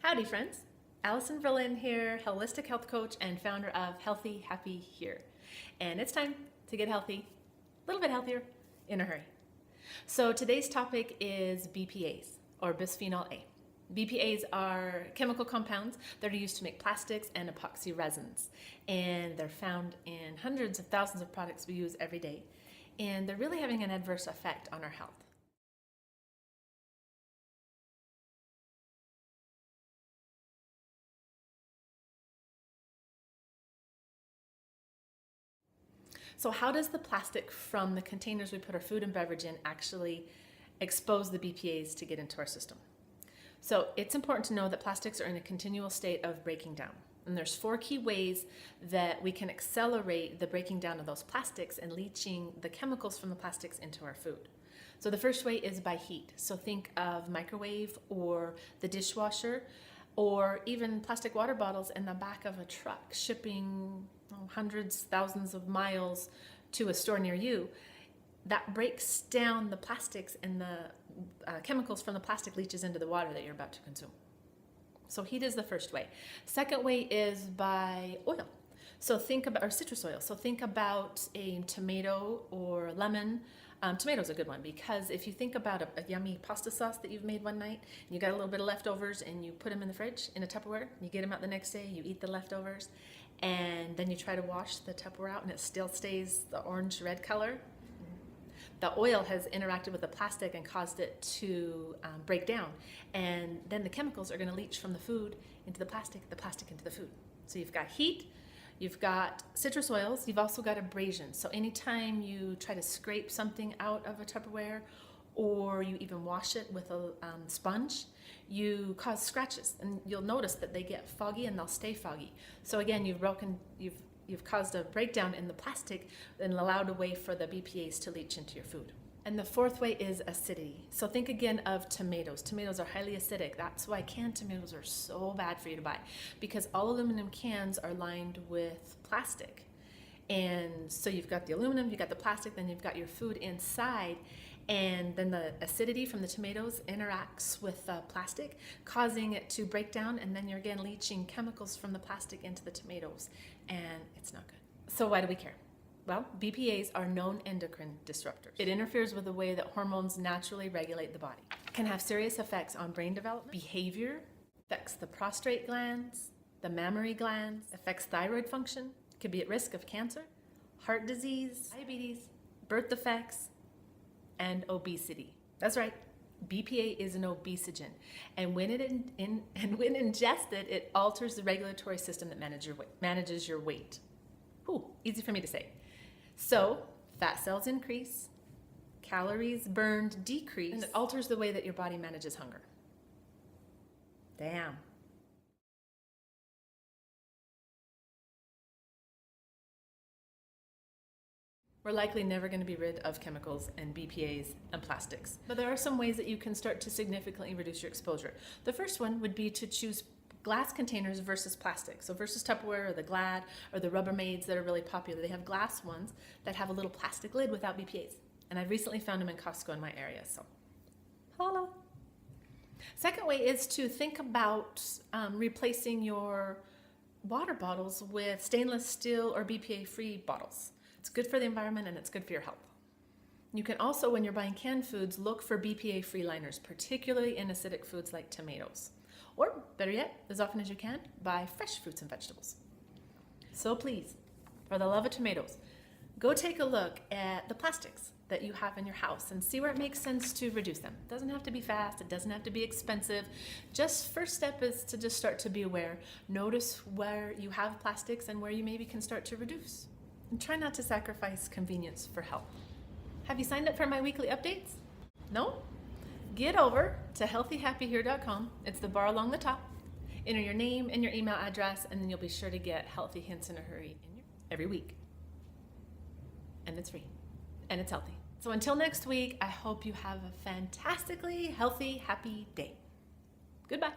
Howdy friends, Allison Verlin here, holistic health coach and founder of Healthy Happy Here. And it's time to get healthy, a little bit healthier, in a hurry. So today's topic is BPAs, or bisphenol A. BPAs are chemical compounds that are used to make plastics and epoxy resins. And they're found in hundreds of thousands of products we use every day. And they're really having an adverse effect on our health. So how does the plastic from the containers we put our food and beverage in actually expose the BPAs to get into our system? So it's important to know that plastics are in a continual state of breaking down. And there's 4 key ways that we can accelerate the breaking down of those plastics and leaching the chemicals from the plastics into our food. So the first way is by heat. So think of microwave or the dishwasher, or even plastic water bottles in the back of a truck shipping hundreds, thousands of miles to a store near you. That breaks down the plastics, and the chemicals from the plastic leaches into the water that you're about to consume. So heat is the first way. Second way is by oil. So think about, or citrus oil. So think about a tomato or lemon. Tomato's a good one, because if you think about a yummy pasta sauce that you've made one night, and you got a little bit of leftovers and you put them in the fridge in a Tupperware, you get them out the next day, you eat the leftovers, and then you try to wash the Tupperware out and it still stays the orange-red color. The oil has interacted with the plastic and caused it to break down, and then the chemicals are going to leach from the food into the plastic into the food. So you've got heat, you've got citrus oils, you've also got abrasion. So anytime you try to scrape something out of a Tupperware, or you even wash it with a sponge, you cause scratches, and you'll notice that they get foggy and they'll stay foggy. So again, you've caused a breakdown in the plastic and allowed a way for the BPAs to leach into your food. And the fourth way is acidity. So think again of tomatoes. Tomatoes are highly acidic. That's why canned tomatoes are so bad for you to buy, because all aluminum cans are lined with plastic. And so you've got the aluminum, you've got the plastic, then you've got your food inside, and then the acidity from the tomatoes interacts with the plastic, causing it to break down, and then you're again leaching chemicals from the plastic into the tomatoes, and it's not good. So why do we care? Well, BPAs are known endocrine disruptors. It interferes with the way that hormones naturally regulate the body. It can have serious effects on brain development, behavior, affects the prostate glands, the mammary glands, affects thyroid function, could be at risk of cancer, heart disease, diabetes, birth defects, and obesity. That's right, BPA is an obesogen, and when ingested, it alters the regulatory system that manages your weight. Ooh, easy for me to say. So fat cells increase, calories burned decrease, and it alters the way that your body manages hunger. Damn. We're likely never going to be rid of chemicals and BPAs and plastics. But there are some ways that you can start to significantly reduce your exposure. The first one would be to choose glass containers versus plastic. So versus Tupperware or the Glad or the Rubbermaids that are really popular. They have glass ones that have a little plastic lid without BPAs. And I've recently found them in Costco in my area, so holla. Second way is to think about replacing your water bottles with stainless steel or BPA-free bottles. It's good for the environment and it's good for your health. You can also, when you're buying canned foods, look for BPA-free liners, particularly in acidic foods like tomatoes. Or, better yet, as often as you can, buy fresh fruits and vegetables. So please, for the love of tomatoes, go take a look at the plastics that you have in your house and see where it makes sense to reduce them. It doesn't have to be fast, it doesn't have to be expensive. Just first step is to just start to be aware. Notice where you have plastics and where you maybe can start to reduce. And try not to sacrifice convenience for health. Have you signed up for my weekly updates? No? Get over to healthyhappyhere.com. It's the bar along the top. Enter your name and your email address, and then you'll be sure to get healthy hints in a hurry every week. And it's free. And it's healthy. So until next week, I hope you have a fantastically healthy, happy day. Goodbye.